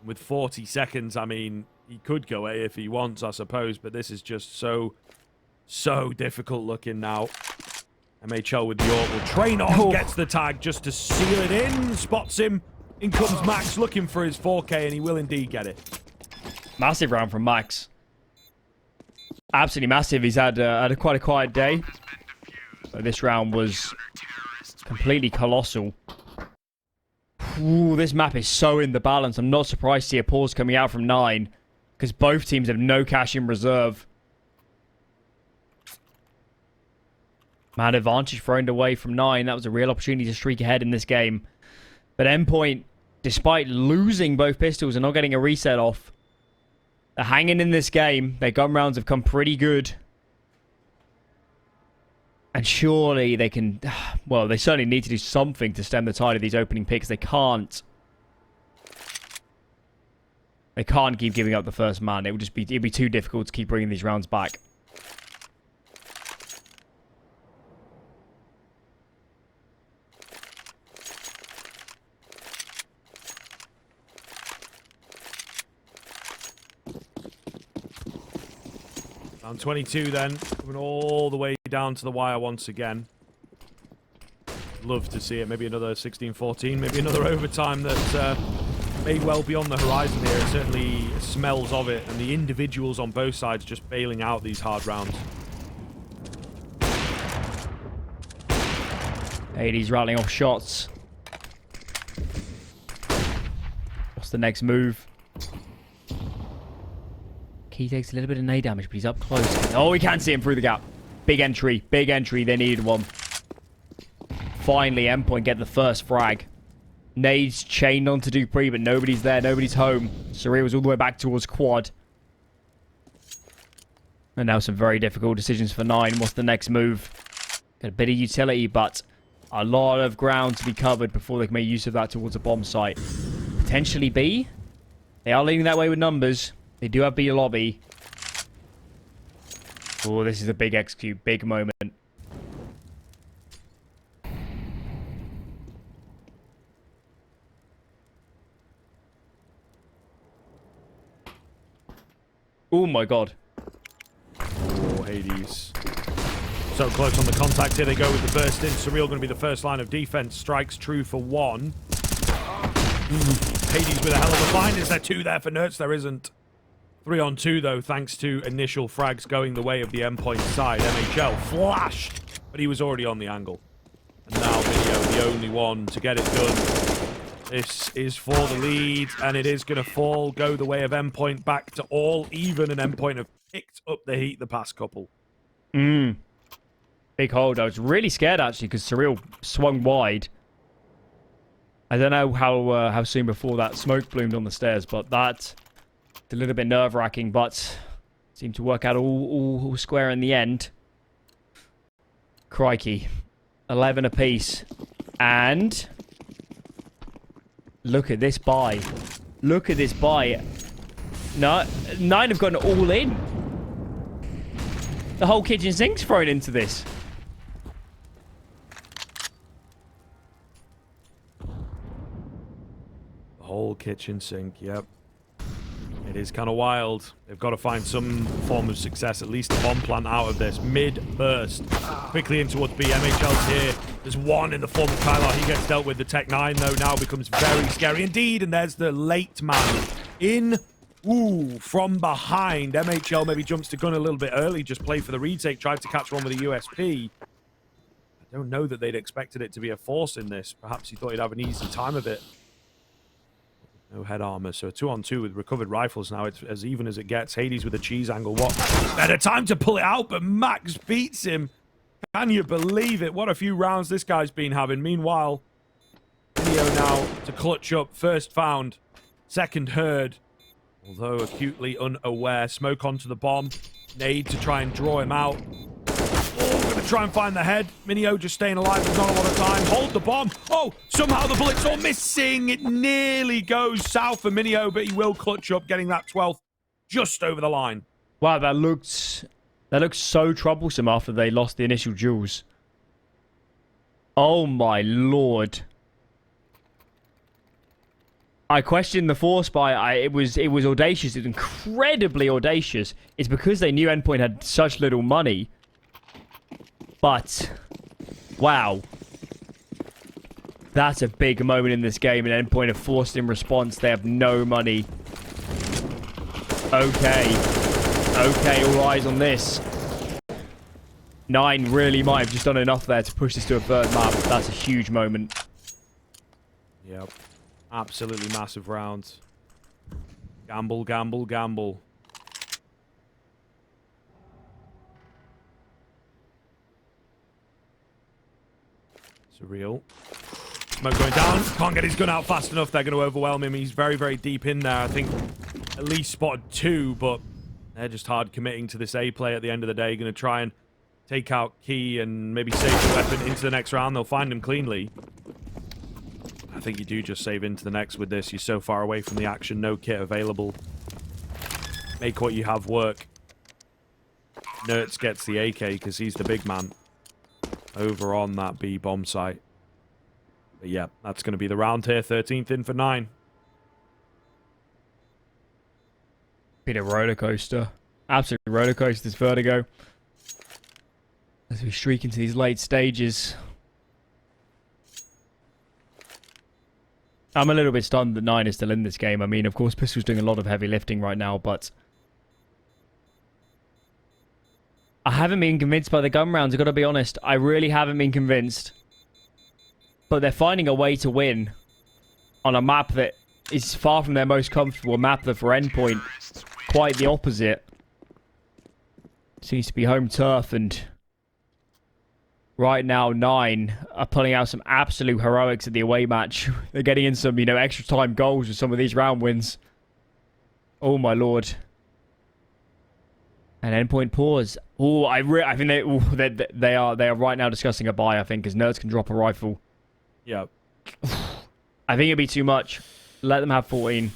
With 40 seconds, I mean, he could go A if he wants, I suppose, but this is just so difficult looking now. MHL with the AWP will train on, gets the tag just to seal it in, spots him. In comes Max looking for his 4K, and he will indeed get it. Massive round from Max. Absolutely massive. He's had quite a quiet day. But this round was completely colossal. Ooh, this map is so in the balance. I'm not surprised to see a pause coming out from 9. Because both teams have no cash in reserve. Man, advantage thrown away from 9. That was a real opportunity to streak ahead in this game. But Endpoint, despite losing both pistols and not getting a reset off, they're hanging in this game. Their gun rounds have come pretty good. And surely they can... Well, they certainly need to do something to stem the tide of these opening picks. They can't. They can't keep giving up the first man. It'd be too difficult to keep bringing these rounds back. Round 22 then, coming all the way down to the wire once again. Love to see it. Maybe another 16-14, maybe another overtime that may well be on the horizon here. It certainly smells of it, and the individuals on both sides just bailing out these hard rounds. Hades rattling off shots. What's the next move? He takes a little bit of nade damage, but he's up close. Oh, we can see him through the gap. Big entry. Big entry. They needed one. Finally, Endpoint get the first frag. Nades chained onto Dupree, but nobody's there. Nobody's home. Surreal was all the way back towards quad. And now some very difficult decisions for 9. What's the next move? Got a bit of utility, but a lot of ground to be covered before they can make use of that towards a bomb site. Potentially B. They are leaning that way with numbers. They do have B lobby. Oh, this is a big execute. Big moment. Oh my god. Oh, Hades. So close on the contact. Here they go with the burst in. Surreal going to be the first line of defense. Strikes true for 1. Hades with a hell of a find. Is there 2 there for Nerds? There isn't. 3 on 2 though, thanks to initial frags going the way of the Endpoint side. MHL flashed, but he was already on the angle. And now mynio, the only one to get it done. This is for the lead, and it is going to go the way of Endpoint back to all even, and Endpoint have picked up the heat the past couple. Big hold. I was really scared actually because Surreal swung wide. I don't know how soon before that smoke bloomed on the stairs, but that... a little bit nerve-wracking, but seemed to work out all square in the end. Crikey. 11 apiece. And... look at this buy. Look at this buy. No, 9 have gone all in. The whole kitchen sink's thrown into this. The whole kitchen sink, yep. It is kind of wild. They've got to find some form of success, at least a bomb plant out of this. Mid-burst. Quickly in towards B. MHL's here. There's one in the form of Kylar. He gets dealt with. The Tech 9, though, now becomes very scary indeed. And there's the late man in. Ooh, from behind. MHL maybe jumps to gun a little bit early. Just play for the retake. Tried to catch one with a USP. I don't know that they'd expected it to be a force in this. Perhaps he thought he'd have an easy time of it. No head armor, so a 2-on-2 with recovered rifles now. It's as even as it gets. Hades with a cheese angle. What better time to pull it out, but Max beats him. Can you believe it? What a few rounds this guy's been having. Meanwhile, mynio now to clutch up. First found, second heard. Although acutely unaware. Smoke onto the bomb. Nade to try and draw him out. Oh, going to try and find the head. mynio just staying alive. There's not a lot of time. Hold the bomb. Oh, somehow the bullet's all missing. It nearly goes south for mynio, but he will clutch up, getting that 12th just over the line. Wow, that looked so troublesome after they lost the initial duels. Oh my lord. I questioned the force by it was audacious. It was incredibly audacious. It's because they knew Endpoint had such little money. But wow. That's a big moment in this game, and Endpoint have forced in response. They have no money. Okay. Okay, all eyes on this. 9 really might have just done enough there to push this to a third map. That's a huge moment. Yep. Absolutely massive round. Gamble, gamble, gamble. Surreal. Smoke going down. Can't get his gun out fast enough. They're going to overwhelm him. He's very, very deep in there. I think at least spotted 2, but they're just hard committing to this A play at the end of the day. Going to try and take out Key and maybe save the weapon into the next round. They'll find him cleanly. I think you do just save into the next with this. You're so far away from the action. No kit available. Make what you have work. Nertz gets the AK because he's the big man over on that B bomb site. But yeah, that's going to be the round here. 13th in for 9. Been a roller coaster. Absolute roller coaster, this Vertigo. As we streak into these late stages. I'm a little bit stunned that 9 is still in this game. I mean, of course, Pistol's doing a lot of heavy lifting right now, but I haven't been convinced by the gun rounds, I've got to be honest. I really haven't been convinced. But they're finding a way to win on a map that is far from their most comfortable map, that for Endpoint, quite the opposite. Seems to be home turf, and right now 9 are pulling out some absolute heroics at the away match. They're getting in some, extra time goals with some of these round wins. Oh my lord. And Endpoint pause. Oh, I think they are right now discussing a buy, I think, because Nerds can drop a rifle. Yeah. I think it'd be too much. Let them have 14.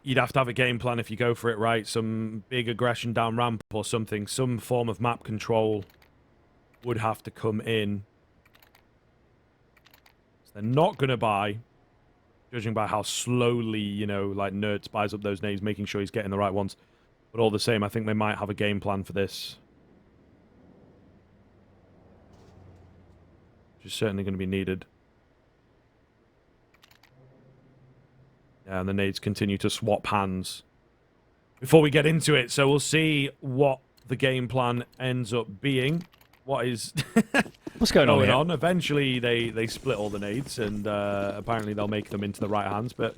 You'd have to have a game plan if you go for it right. Some big aggression down ramp or something. Some form of map control would have to come in. So they're not going to buy, judging by how slowly, like Nerds buys up those nades, making sure he's getting the right ones. But all the same, I think they might have a game plan for this. Which is certainly going to be needed. Yeah, and the nades continue to swap hands before we get into it. So we'll see what the game plan ends up being. What is what's going on? Eventually, they split all the nades, and apparently they'll make them into the right hands. But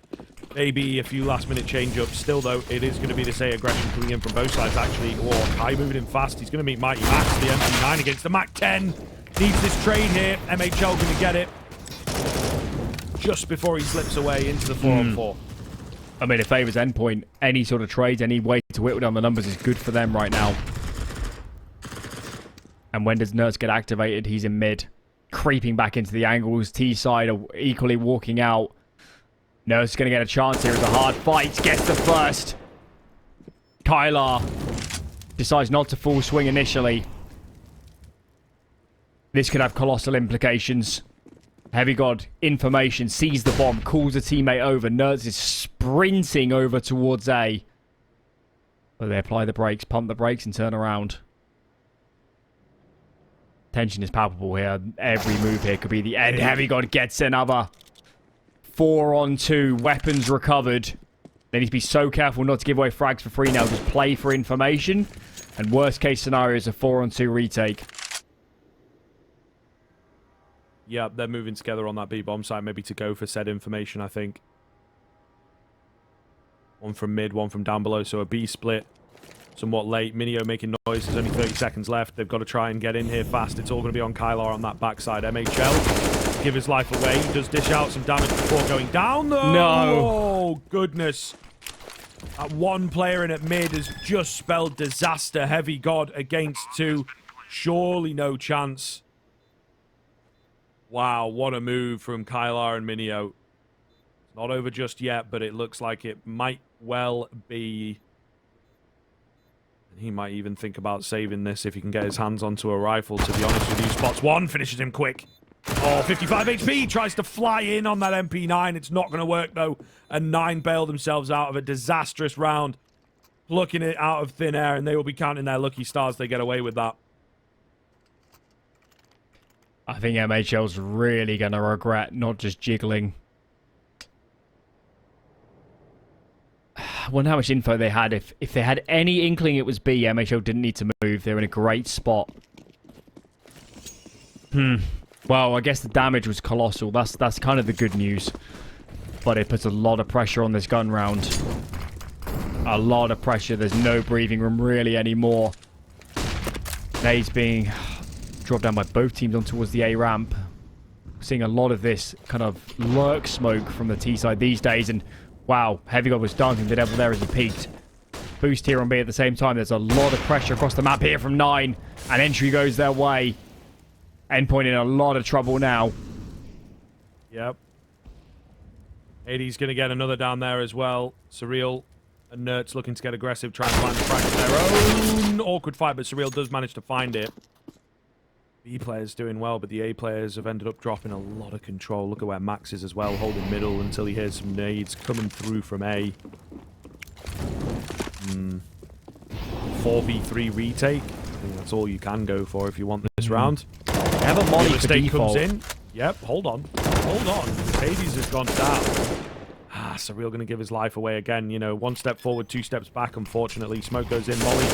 maybe a few last-minute change-ups. Still, though, it is going to be this A aggression coming in from both sides, actually. Oh, Kai moving in fast. He's going to meet Mighty Max, the MP9 against the Mac 10. Needs this trade here. MHL going to get it just before he slips away into the 4-on-4. I mean, it favours Endpoint. Any sort of trades, any way to whittle down the numbers is good for them right now. And when does Nerds get activated? He's in mid. Creeping back into the angles. T-side are equally walking out. Nerds is going to get a chance here. It's a hard fight. Gets the first. Kylar decides not to full swing initially. This could have colossal implications. HeavyGoD, information, sees the bomb, calls a teammate over. Nerds is sprinting over towards A. But they apply the brakes, pump the brakes, and turn around. Tension is palpable here. Every move here could be the end. HeavyGoD gets another 4-on-2. Weapons recovered. They need to be so careful not to give away frags for free now. Just play for information. And worst case scenario is a 4-on-2 retake. Yeah, they're moving together on that B bomb site, maybe to go for said information, I think. One from mid, one from down below, so a B split. Somewhat late. Mynio making noise. There's only 30 seconds left. They've got to try and get in here fast. It's all going to be on Kylar on that backside. MHL, give his life away. He does dish out some damage before going down, though. No. Oh, goodness. That one player in at mid has just spelled disaster. HeavyGoD against 2. Surely no chance. Wow, what a move from Kylar and Mynio. It's not over just yet, but it looks like it might well be. He might even think about saving this if he can get his hands onto a rifle, to be honest with you. Spots one, finishes him quick. Oh, 55 HP, tries to fly in on that MP9. It's not going to work, though. And 9 bail themselves out of a disastrous round, plucking it out of thin air, and they will be counting their lucky stars they get away with that. I think MHL's really going to regret not just jiggling. I wonder how much info they had. If they had any inkling it was B, MHL didn't need to move. They were in a great spot. Well, I guess the damage was colossal. That's kind of the good news. But it puts a lot of pressure on this gun round. A lot of pressure. There's no breathing room really anymore. Nades being dropped down by both teams on towards the A ramp. Seeing a lot of this kind of lurk smoke from the T side these days. And wow, HeavyGoD was dancing the devil there as he peaked. Boost here on B at the same time. There's a lot of pressure across the map here from 9. And entry goes their way. Endpoint in a lot of trouble now. Yep. 80's going to get another down there as well. Surreal and Nerds looking to get aggressive, try and find the frag of their own. Awkward fight, but Surreal does manage to find it. B players doing well, but the A players have ended up dropping a lot of control. Look at where Max is as well, holding middle until he hears some nades coming through from A. 4v3 retake. I think that's all you can go for if you want this round. They have a molly for default. Comes in. Yep, hold on. Hold on. Hades has gone down. Surreal going to give his life away again. You know, 1 step forward, 2 steps back, unfortunately. Smoke goes in. Molly.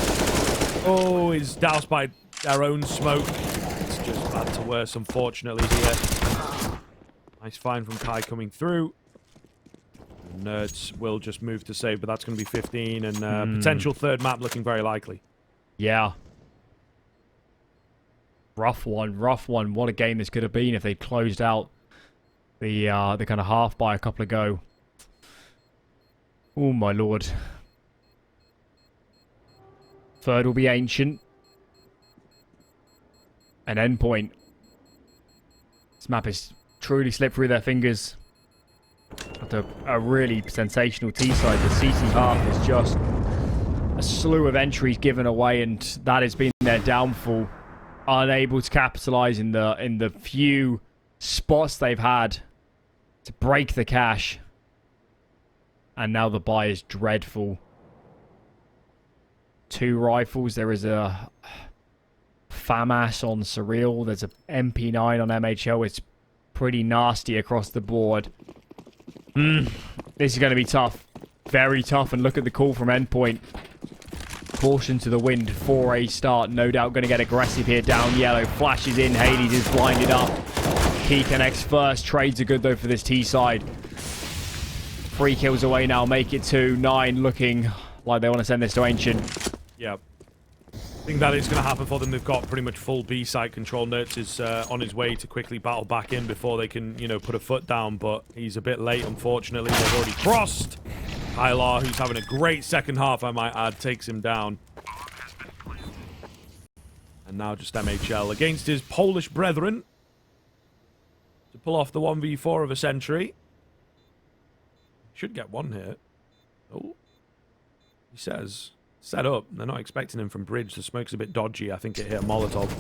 Oh, is doused by their own smoke. It's just bad to worse, unfortunately, here. Nice find from Kai coming through. Nerds will just move to save, but that's going to be 15. And potential third map looking very likely. Yeah. Rough one. What a game this could have been if they closed out the kind of half by a couple ago. Oh my lord. Third will be Ancient. And Endpoint. This map is truly slipped through their fingers. After a really sensational T side, the CC half is just a slew of entries given away, and that has been their downfall. Unable to capitalize in the few spots they've had to break the cash. And now the buy is dreadful. 2 rifles. There is a FAMAS on Surreal. There's a MP9 on MHL. It's pretty nasty across the board. This is going to be tough. Very tough. And look at the call from Endpoint. Caution to the wind for a start. No doubt going to get aggressive here. Down yellow. Flashes in. Hades is blinded up. Key connects first. Trades are good though for this T side. 3 kills away now. Make it 2. 9 looking like they want to send this to Ancient. Yep. I think that is going to happen for them. They've got pretty much full B site control. Nerds is on his way to quickly battle back in before they can, you know, put a foot down. But he's a bit late, unfortunately. They've already crossed. Kylar, who's having a great second half, I might add, takes him down. And now just MHL against his Polish brethren to pull off the 1v4 of a century. Should get one here. Oh. He says, set up. They're not expecting him from bridge. The smoke's a bit dodgy. I think it hit a Molotov.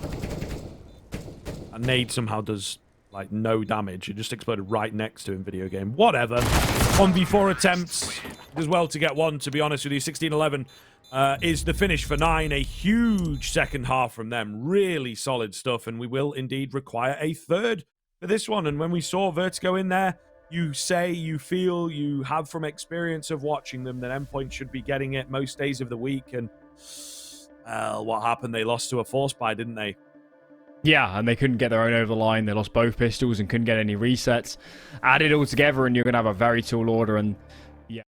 And nade somehow does, like, no damage. It just exploded right next to him, video game. Whatever. 1v4 attempts. Does well to get one, to be honest with you. 16-11 is the finish for 9. A huge second half from them. Really solid stuff. And we will indeed require a third for this one. And when we saw Vertigo in there, you say, you feel, you have from experience of watching them that Endpoint should be getting it most days of the week. And what happened? They lost to a force buy, didn't they? Yeah, and they couldn't get their own over the line. They lost both pistols and couldn't get any resets. Add it all together and you're going to have a very tall order. And